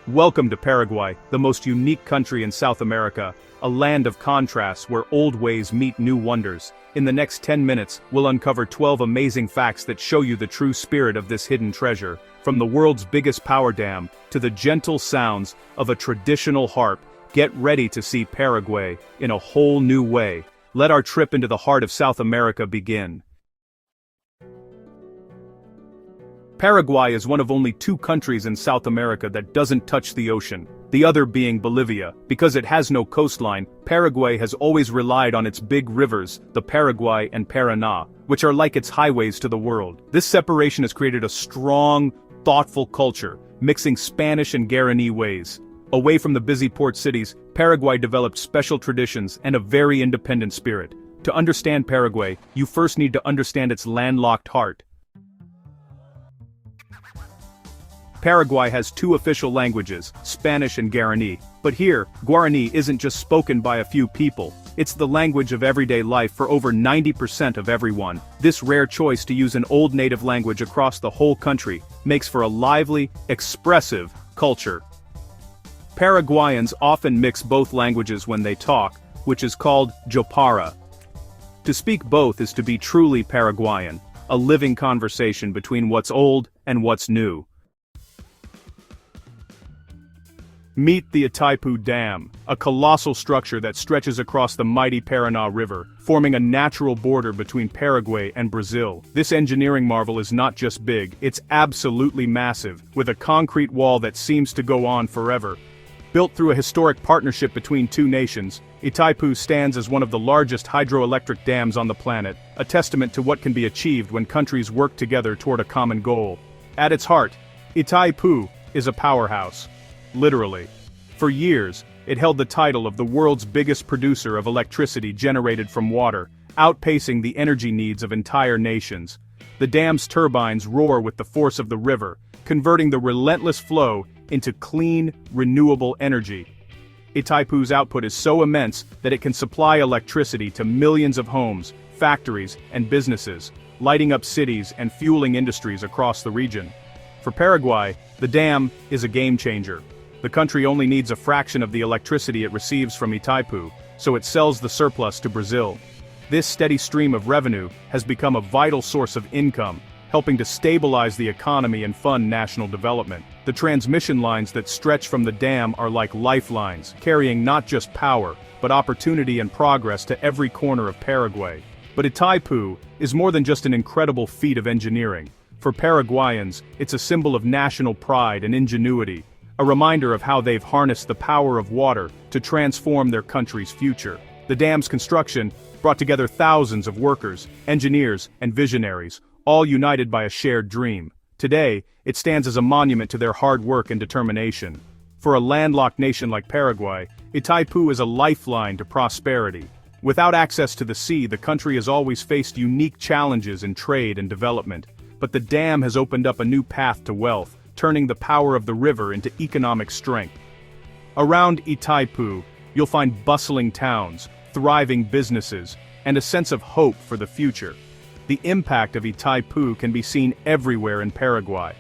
Welcome to Paraguay, the most unique country in South America, a land of contrasts where old ways meet new wonders. In the next 10 minutes, we'll uncover 12 amazing facts that show you the true spirit of this hidden treasure. From the world's biggest power dam, to the gentle sounds of a traditional harp, get ready to see Paraguay in a whole new way. Let our trip into the heart of South America begin. Paraguay is one of only 2 countries in South America that doesn't touch the ocean, the other being Bolivia. Because it has no coastline, Paraguay has always relied on its big rivers, the Paraguay and Paraná, which are like its highways to the world. This separation has created a strong, thoughtful culture, mixing Spanish and Guarani ways. Away from the busy port cities, Paraguay developed special traditions and a very independent spirit. To understand Paraguay, you first need to understand its landlocked heart. Paraguay has 2 official languages, Spanish and Guarani. But here, Guarani isn't just spoken by a few people. It's the language of everyday life for over 90% of everyone. This rare choice to use an old native language across the whole country makes for a lively, expressive culture. Paraguayans often mix both languages when they talk, which is called jopara. To speak both is to be truly Paraguayan, a living conversation between what's old and what's new. Meet the Itaipu Dam, a colossal structure that stretches across the mighty Paraná River, forming a natural border between Paraguay and Brazil. This engineering marvel is not just big, it's absolutely massive, with a concrete wall that seems to go on forever. Built through a historic partnership between 2 nations, Itaipu stands as one of the largest hydroelectric dams on the planet, a testament to what can be achieved when countries work together toward a common goal. At its heart, Itaipu is a powerhouse. Literally. For years, it held the title of the world's biggest producer of electricity generated from water, outpacing the energy needs of entire nations. The dam's turbines roar with the force of the river, converting the relentless flow into clean, renewable energy. Itaipu's output is so immense that it can supply electricity to millions of homes, factories, and businesses, lighting up cities and fueling industries across the region. For Paraguay, the dam is a game changer. The country only needs a fraction of the electricity it receives from Itaipu, so it sells the surplus to Brazil. This steady stream of revenue has become a vital source of income, helping to stabilize the economy and fund national development. The transmission lines that stretch from the dam are like lifelines, carrying not just power, but opportunity and progress to every corner of Paraguay. But Itaipu is more than just an incredible feat of engineering. For Paraguayans, it's a symbol of national pride and ingenuity, a reminder of how they've harnessed the power of water to transform their country's future. The dam's construction brought together thousands of workers, engineers, and visionaries, all united by a shared dream. Today, it stands as a monument to their hard work and determination. For a landlocked nation like Paraguay, Itaipu is a lifeline to prosperity. Without access to the sea, the country has always faced unique challenges in trade and development. But the dam has opened up a new path to wealth, turning the power of the river into economic strength. Around Itaipu, you'll find bustling towns, thriving businesses, and a sense of hope for the future. The impact of Itaipu can be seen everywhere in Paraguay.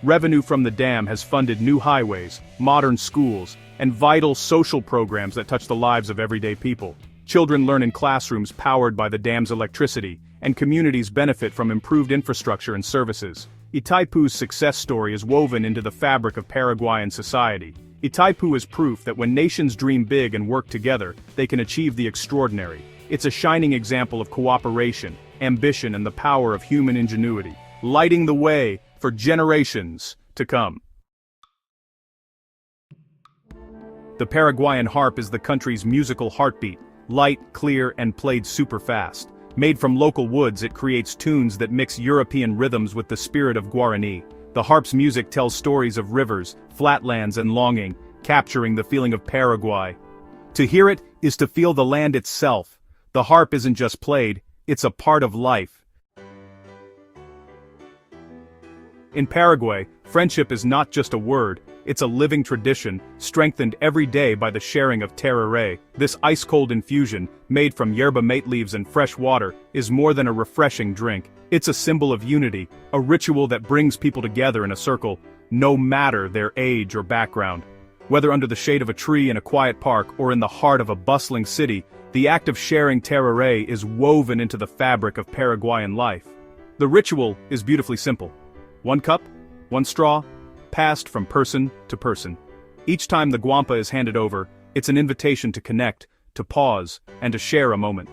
Revenue from the dam has funded new highways, modern schools, and vital social programs that touch the lives of everyday people. Children learn in classrooms powered by the dam's electricity, and communities benefit from improved infrastructure and services. Itaipu's success story is woven into the fabric of Paraguayan society. Itaipu is proof that when nations dream big and work together, they can achieve the extraordinary. It's a shining example of cooperation, ambition, and the power of human ingenuity, lighting the way for generations to come. The Paraguayan harp is the country's musical heartbeat, light, clear, and played super fast. Made from local woods, it creates tunes that mix European rhythms with the spirit of Guarani. The harp's music tells stories of rivers, flatlands, and longing, capturing the feeling of Paraguay. To hear it is to feel the land itself. The harp isn't just played, it's a part of life. In Paraguay, friendship is not just a word, it's a living tradition, strengthened every day by the sharing of tereré. This ice-cold infusion, made from yerba mate leaves and fresh water, is more than a refreshing drink. It's a symbol of unity, a ritual that brings people together in a circle. no matter their age or background. Whether under the shade of a tree in a quiet park or in the heart of a bustling city, the act of sharing tereré is woven into the fabric of Paraguayan life. The ritual is beautifully simple. One cup, one straw, passed from person to person. Each time the guampa is handed over, it's an invitation to connect, to pause, and to share a moment.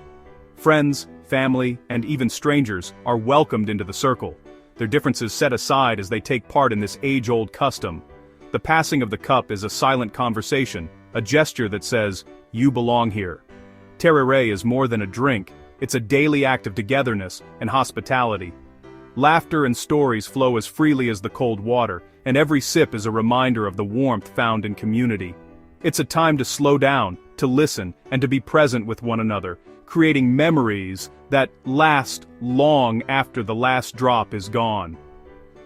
Friends, family, and even strangers are welcomed into the circle, their differences set aside as they take part in this age-old custom. The passing of the cup is a silent conversation, a gesture that says, "You belong here." Tereré is more than a drink, it's a daily act of togetherness and hospitality. Laughter and stories flow as freely as the cold water, and every sip is a reminder of the warmth found in community. It's a time to slow down, to listen, and to be present with one another, creating memories that last long after the last drop is gone.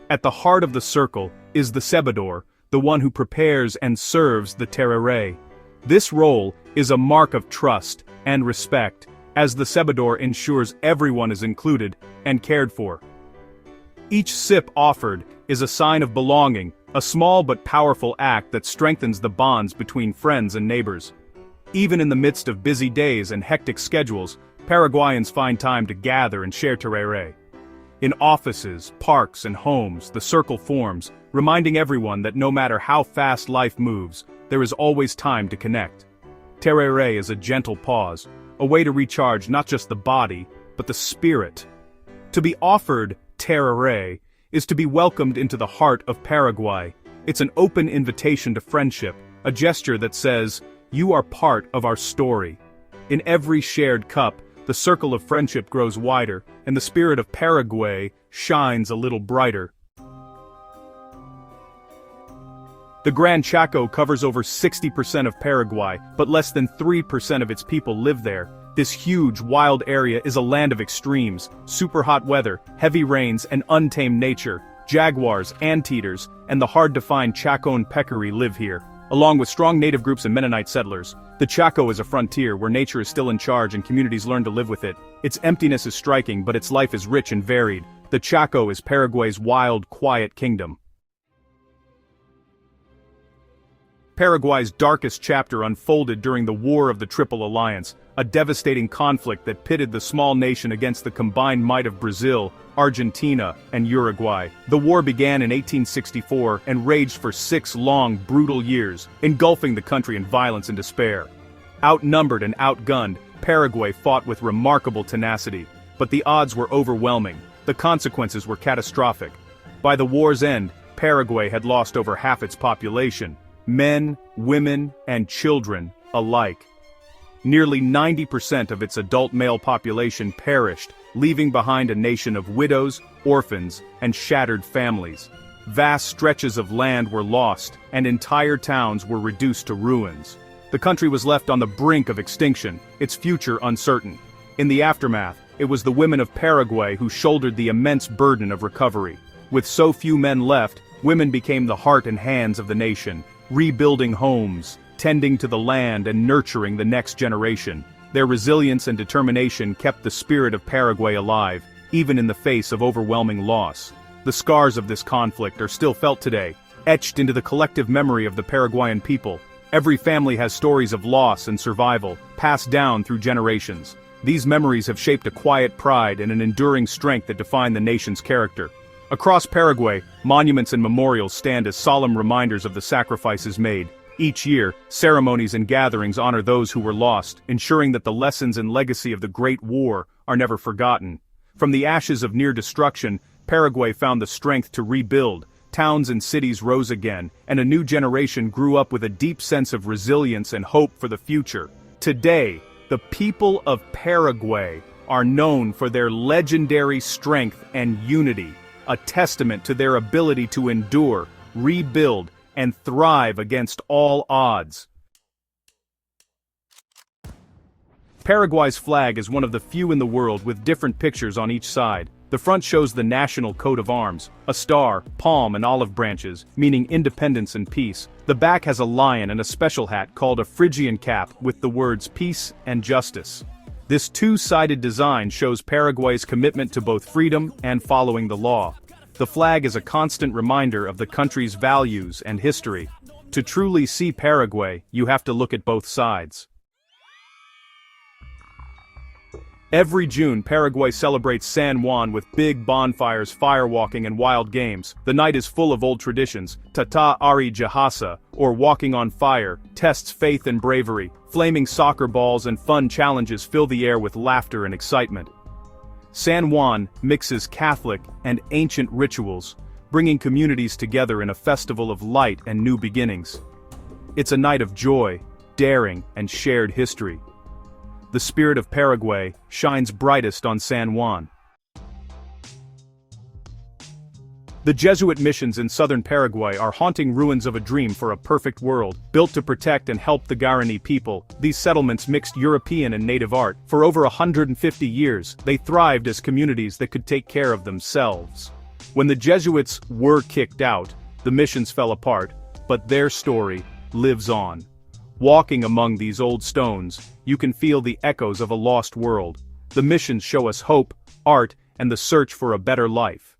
At the heart of the circle is the cebador, the one who prepares and serves the tereré. This role is a mark of trust and respect, as the cebador ensures everyone is included and cared for. Each sip offered is a sign of belonging, a small but powerful act that strengthens the bonds between friends and neighbors. Even in the midst of busy days and hectic schedules, Paraguayans find time to gather and share tereré. In offices, parks, and homes, the circle forms, reminding everyone that no matter how fast life moves, there is always time to connect. Tereré is a gentle pause, a way to recharge not just the body, but the spirit. To be offered tereré is to be welcomed into the heart of Paraguay. It's an open invitation to friendship, a gesture that says, "You are part of our story." In every shared cup, the circle of friendship grows wider, and the spirit of Paraguay shines a little brighter. The Gran Chaco covers over 60% of Paraguay, but less than 3% of its people live there. This huge, wild area is a land of extremes: super hot weather, heavy rains, and untamed nature. Jaguars, anteaters, and the hard-to-find Chacoan peccary live here, along with strong native groups and Mennonite settlers. The Chaco is a frontier where nature is still in charge and communities learn to live with it. Its emptiness is striking, but its life is rich and varied. The Chaco is Paraguay's wild, quiet kingdom. Paraguay's darkest chapter unfolded during the War of the Triple Alliance, a devastating conflict that pitted the small nation against the combined might of Brazil, Argentina, and Uruguay. The war began in 1864 and raged for 6 long, brutal years, engulfing the country in violence and despair. Outnumbered and outgunned, Paraguay fought with remarkable tenacity, but the odds were overwhelming. The consequences were catastrophic. By the war's end, Paraguay had lost over half its population. Men, women, and children alike. Nearly 90% of its adult male population perished, leaving behind a nation of widows, orphans, and shattered families. Vast stretches of land were lost, and entire towns were reduced to ruins. The country was left on the brink of extinction, its future uncertain. In the aftermath, it was the women of Paraguay who shouldered the immense burden of recovery. With so few men left, women became the heart and hands of the nation, rebuilding homes, tending to the land, and nurturing the next generation. Their resilience and determination kept the spirit of Paraguay alive, even in the face of overwhelming loss. The scars of this conflict are still felt today, etched into the collective memory of the Paraguayan people. Every family has stories of loss and survival, passed down through generations. These memories have shaped a quiet pride and an enduring strength that define the nation's character. Across Paraguay, monuments and memorials stand as solemn reminders of the sacrifices made. Each year, ceremonies and gatherings honor those who were lost, ensuring that the lessons and legacy of the Great War are never forgotten. From the ashes of near destruction, Paraguay found the strength to rebuild. Towns and cities rose again, and a new generation grew up with a deep sense of resilience and hope for the future. Today, the people of Paraguay are known for their legendary strength and unity, a testament to their ability to endure, rebuild, and thrive against all odds. Paraguay's flag is one of the few in the world with different pictures on each side. The front shows the national coat of arms, a star, palm, and olive branches, meaning independence and peace. The back has a lion and a special hat called a Phrygian cap with the words peace and justice. This two-sided design shows Paraguay's commitment to both freedom and following the law. The flag is a constant reminder of the country's values and history. To truly see Paraguay, you have to look at both sides. Every June, Paraguay celebrates San Juan with big bonfires, firewalking and wild games. The night is full of old traditions. Tata Ari Jahasa, or walking on fire, tests faith and bravery. Flaming soccer balls and fun challenges fill the air with laughter and excitement. San Juan mixes Catholic and ancient rituals, bringing communities together in a festival of light and new beginnings. It's a night of joy, daring, and shared history. The spirit of Paraguay shines brightest on San Juan. The Jesuit missions in southern Paraguay are haunting ruins of a dream for a perfect world. Built to protect and help the Guarani people, these settlements mixed European and native art. For over 150 years, they thrived as communities that could take care of themselves. When the Jesuits were kicked out, the missions fell apart, but their story lives on. Walking among these old stones, you can feel the echoes of a lost world. The missions show us hope, art, and the search for a better life.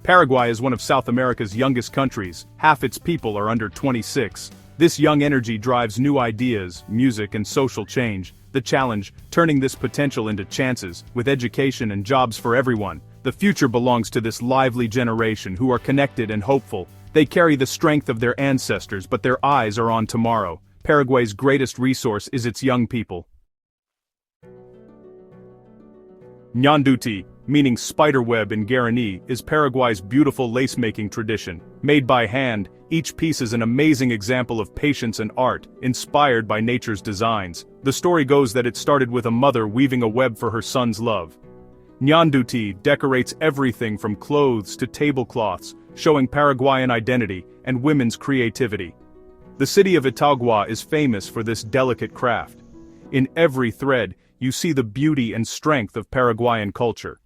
Paraguay is one of South America's youngest countries. Half its people are under 26. This young energy drives new ideas, music, and social change. The challenge, turning this potential into chances, with education and jobs for everyone. The future belongs to this lively generation who are connected and hopeful. They carry the strength of their ancestors, but their eyes are on tomorrow. Paraguay's greatest resource is its young people. Nyanduti, meaning spiderweb in Guarani, is Paraguay's beautiful lace-making tradition. Made by hand, each piece is an amazing example of patience and art, inspired by nature's designs. The story goes that it started with a mother weaving a web for her son's love. Nyanduti decorates everything from clothes to tablecloths, showing Paraguayan identity and women's creativity. The city of Itagua is famous for this delicate craft. In every thread, you see the beauty and strength of Paraguayan culture.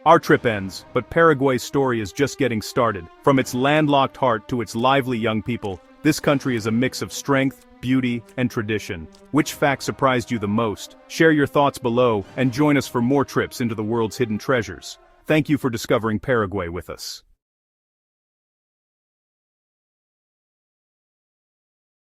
Our trip ends, but Paraguay's story is just getting started. From its landlocked heart to its lively young people, this country is a mix of strength, beauty, and tradition. Which fact surprised you the most? Share your thoughts below, and join us for more trips into the world's hidden treasures. Thank you for discovering Paraguay with us.